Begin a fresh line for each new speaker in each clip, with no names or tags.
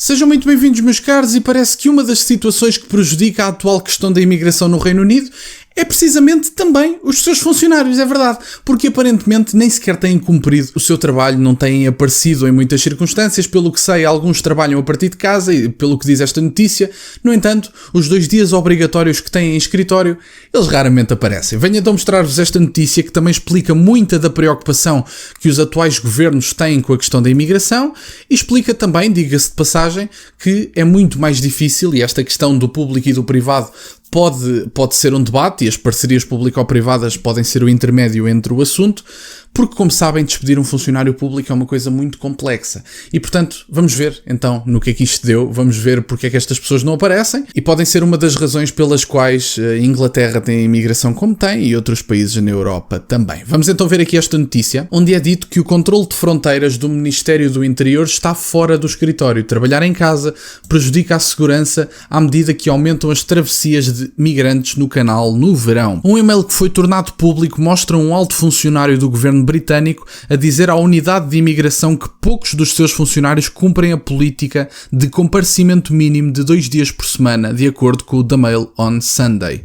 Sejam muito bem-vindos, meus caros, e parece que uma das situações que prejudica a atual questão da imigração no Reino Unido é precisamente também os seus funcionários, é verdade, porque aparentemente nem sequer têm cumprido o seu trabalho, não têm aparecido em muitas circunstâncias, pelo que sei, alguns trabalham a partir de casa, e pelo que diz esta notícia. No entanto, os 2 dias obrigatórios que têm em escritório, eles raramente aparecem. Venho então mostrar-vos esta notícia que também explica muita da preocupação que os atuais governos têm com a questão da imigração e explica também, diga-se de passagem, que é muito mais difícil, e esta questão do público e do privado pode ser um debate, e as parcerias público-privadas podem ser o intermédio entre o assunto, porque, como sabem, despedir um funcionário público é uma coisa muito complexa. E, portanto, vamos ver, então, no que é que isto deu, vamos ver porque é que estas pessoas não aparecem, e podem ser uma das razões pelas quais a Inglaterra tem a imigração como tem, e outros países na Europa também. Vamos então ver aqui esta notícia, onde é dito que o controle de fronteiras do Ministério do Interior está fora do escritório. Trabalhar em casa prejudica a segurança à medida que aumentam as travessias de migrantes no canal no verão. Um e-mail que foi tornado público mostra um alto funcionário do governo britânico a dizer à unidade de imigração que poucos dos seus funcionários cumprem a política de comparecimento mínimo de 2 dias por semana, de acordo com o The Mail on Sunday.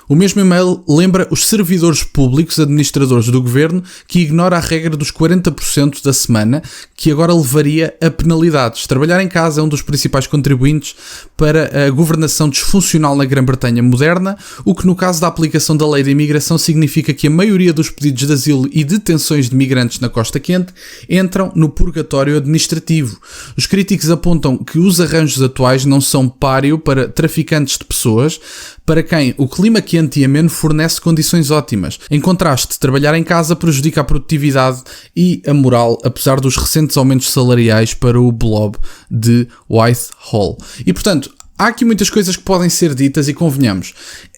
O mesmo e-mail lembra os servidores públicos, administradores do governo, que ignora a regra dos 40% da semana, que agora levaria a penalidades. Trabalhar em casa é um dos principais contribuintes para a governação disfuncional na Grã-Bretanha moderna, o que no caso da aplicação da lei de imigração significa que a maioria dos pedidos de asilo e detenções de migrantes na Costa Quente entram no purgatório administrativo. Os críticos apontam que os arranjos atuais não são páreo para traficantes de pessoas, para quem o clima quente e ameno fornece condições ótimas. Em contraste, trabalhar em casa prejudica a produtividade e a moral, apesar dos recentes aumentos salariais para o blob de Whitehall. E, portanto, há aqui muitas coisas que podem ser ditas e convenhamos.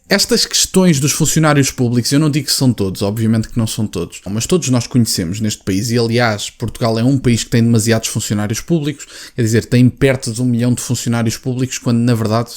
Estas questões dos funcionários públicos, eu não digo que são todos, obviamente que não são todos, mas todos nós conhecemos neste país, e aliás, Portugal é um país que tem demasiados funcionários públicos, quer dizer, tem perto de 1 milhão de funcionários públicos, quando na verdade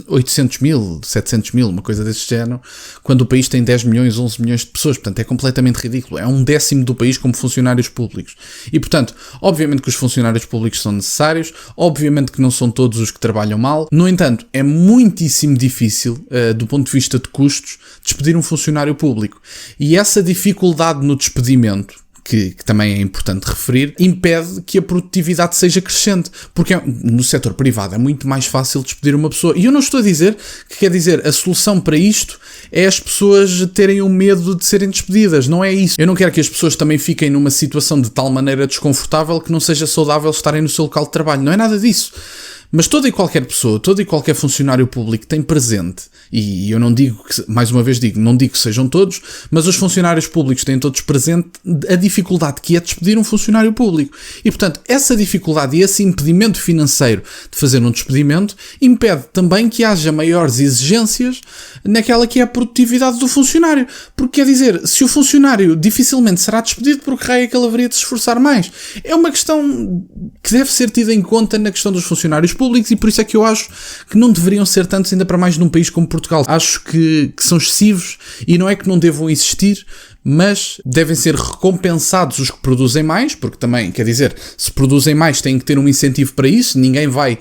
800 mil, 700 mil, uma coisa desse género, quando o país tem 10 milhões, 11 milhões de pessoas, portanto é completamente ridículo, é 1/10 do país como funcionários públicos. E portanto, obviamente que os funcionários públicos são necessários, obviamente que não são todos os que trabalham mal, no entanto, é muitíssimo difícil, do ponto de vista de custos, despedir um funcionário público. E essa dificuldade no despedimento, que também é importante referir, impede que a produtividade seja crescente, porque no setor privado é muito mais fácil despedir uma pessoa. E eu não estou a dizer que, quer dizer, a solução para isto é as pessoas terem o medo de serem despedidas, não é isso. Eu não quero que as pessoas também fiquem numa situação de tal maneira desconfortável que não seja saudável estarem no seu local de trabalho, não é nada disso. Mas toda e qualquer pessoa, todo e qualquer funcionário público tem presente, e eu não digo, mais uma vez digo, não digo que sejam todos, mas os funcionários públicos têm todos presente a dificuldade que é despedir um funcionário público. E, portanto, essa dificuldade e esse impedimento financeiro de fazer um despedimento impede também que haja maiores exigências naquela que é a produtividade do funcionário. Porque, quer dizer, se o funcionário dificilmente será despedido, por que raio é que ele haveria de se esforçar mais? É uma questão que deve ser tida em conta na questão dos funcionários públicos, e por isso é que eu acho que não deveriam ser tantos, ainda para mais num país como Portugal. Acho que são excessivos, e não é que não devam existir, mas devem ser recompensados os que produzem mais, porque também, quer dizer, se produzem mais têm que ter um incentivo para isso, ninguém vai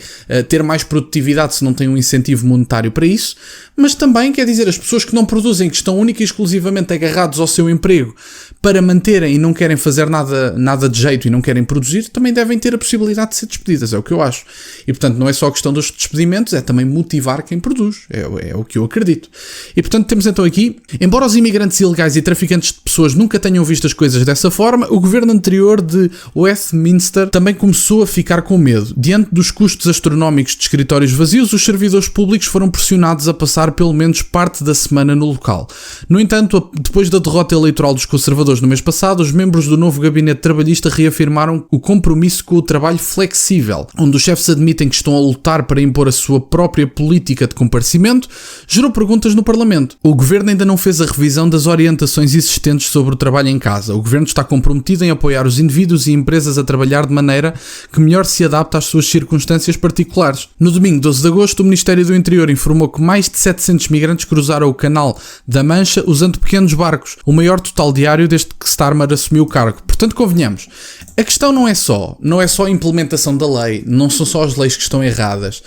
ter mais produtividade se não tem um incentivo monetário para isso, mas também, quer dizer, as pessoas que não produzem, que estão única e exclusivamente agarrados ao seu emprego para manterem e não querem fazer nada de jeito e não querem produzir, também devem ter a possibilidade de ser despedidas, é o que eu acho. E portanto não é só a questão dos despedimentos, é também motivar quem produz, é o que eu acredito. E portanto temos então aqui, embora os imigrantes ilegais e traficantes de pessoas nunca tenham visto as coisas dessa forma, o governo anterior de Westminster também começou a ficar com medo. Diante dos custos astronómicos de escritórios vazios, os servidores públicos foram pressionados a passar pelo menos parte da semana no local. No entanto, depois da derrota eleitoral dos conservadores no mês passado, os membros do novo gabinete trabalhista reafirmaram o compromisso com o trabalho flexível, onde os chefes admitem que estão a lutar para impor a sua própria política de comparecimento, gerou perguntas no Parlamento. O governo ainda não fez a revisão das orientações existentes ouvintes sobre o trabalho em casa. O Governo está comprometido em apoiar os indivíduos e empresas a trabalhar de maneira que melhor se adapte às suas circunstâncias particulares. No domingo 12 de agosto, o Ministério do Interior informou que mais de 700 migrantes cruzaram o Canal da Mancha usando pequenos barcos, o maior total diário desde que Starmer assumiu o cargo. Portanto, convenhamos, a questão não é só a implementação da lei, não são só as leis que estão erradas,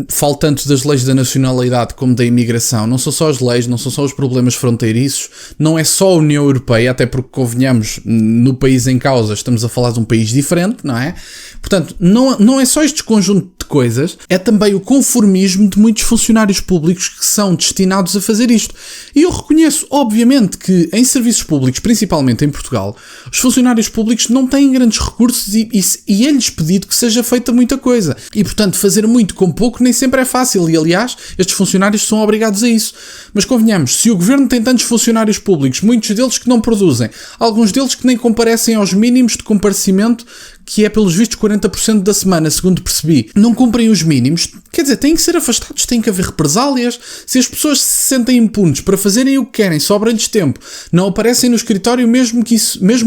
falo tanto das leis da nacionalidade como da imigração, não são só as leis, não são só os problemas fronteiriços, não é só a União Europeia, até porque, convenhamos, no país em causa estamos a falar de um país diferente, não é? Portanto, não é só este conjunto de coisas, é também o conformismo de muitos funcionários públicos que são destinados a fazer isto. E eu reconheço, obviamente, que em serviços públicos, principalmente em Portugal, os funcionários públicos não têm grandes recursos e é-lhes pedido que seja feita muita coisa. E, portanto, fazer muito com pouco nem sempre é fácil. E, aliás, estes funcionários são obrigados a isso. Mas convenhamos, se o Governo tem tantos funcionários públicos, muitos deles que não produzem, alguns deles que nem comparecem aos mínimos de comparecimento, que é pelos vistos 40% da semana, segundo percebi, não cumprem os mínimos, quer dizer, têm que ser afastados, tem que haver represálias. Se as pessoas se sentem impunes para fazerem o que querem, sobra-lhes tempo, não aparecem no escritório mesmo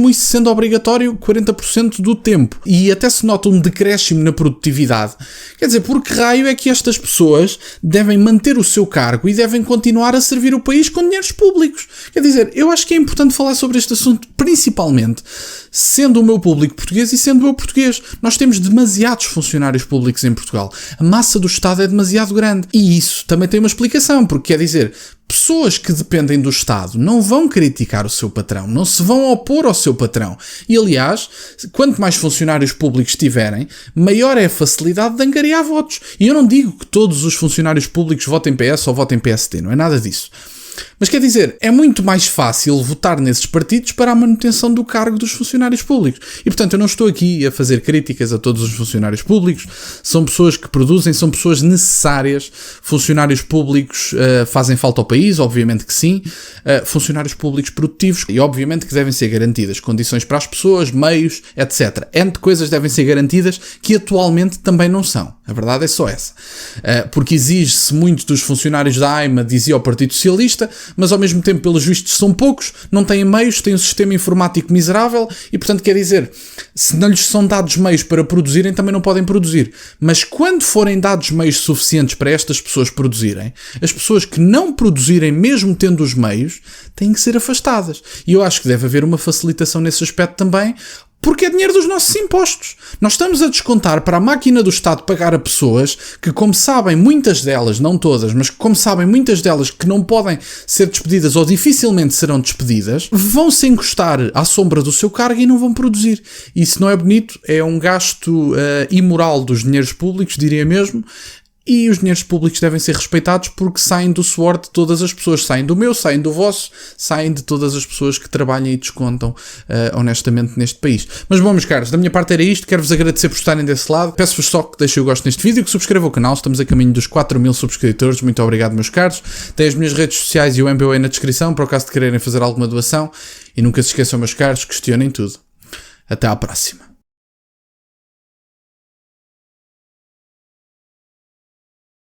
isso sendo obrigatório 40% do tempo, e até se nota um decréscimo na produtividade, quer dizer, por que raio é que estas pessoas devem manter o seu cargo e devem continuar a servir o país com dinheiros públicos? Quer dizer, eu acho que é importante falar sobre este assunto, principalmente sendo o meu público português e sendo eu português. Nós temos demasiados funcionários públicos em Portugal. A massa do Estado é demasiado grande. E isso também tem uma explicação, porque quer dizer, pessoas que dependem do Estado não vão criticar o seu patrão, não se vão opor ao seu patrão. E, aliás, quanto mais funcionários públicos tiverem, maior é a facilidade de angariar votos. E eu não digo que todos os funcionários públicos votem PS ou votem PST, não é nada disso. Mas quer dizer, é muito mais fácil votar nesses partidos para a manutenção do cargo dos funcionários públicos. E, portanto, eu não estou aqui a fazer críticas a todos os funcionários públicos. São pessoas que produzem, são pessoas necessárias. Funcionários públicos fazem falta ao país, obviamente que sim. Funcionários públicos produtivos e, obviamente, que devem ser garantidas condições para as pessoas, meios, etc. N de coisas devem ser garantidas que atualmente também não são. A verdade é só essa. Porque exige-se muito dos funcionários da AIMA, dizia o Partido Socialista, mas ao mesmo tempo, pelos vistos, são poucos, não têm meios, têm um sistema informático miserável e, portanto, quer dizer, se não lhes são dados meios para produzirem, também não podem produzir. Mas quando forem dados meios suficientes para estas pessoas produzirem, as pessoas que não produzirem, mesmo tendo os meios, têm que ser afastadas. E eu acho que deve haver uma facilitação nesse aspecto também, porque é dinheiro dos nossos impostos. Nós estamos a descontar para a máquina do Estado pagar a pessoas que, como sabem, muitas delas, não todas, mas como sabem, muitas delas que não podem ser despedidas ou dificilmente serão despedidas, vão se encostar à sombra do seu cargo e não vão produzir. Isso não é bonito, é um gasto imoral dos dinheiros públicos, diria mesmo. E os dinheiros públicos devem ser respeitados porque saem do suor de todas as pessoas. Saem do meu, saem do vosso, saem de todas as pessoas que trabalham e descontam honestamente neste país. Mas bom, meus caros, da minha parte era isto. Quero-vos agradecer por estarem desse lado. Peço-vos só que deixem o gosto neste vídeo, que subscrevam o canal. Estamos a caminho dos 4.000 subscritores. Muito obrigado, meus caros. Tem as minhas redes sociais e o MBA na descrição, para o caso de quererem fazer alguma doação. E nunca se esqueçam, meus caros, questionem tudo. Até à próxima.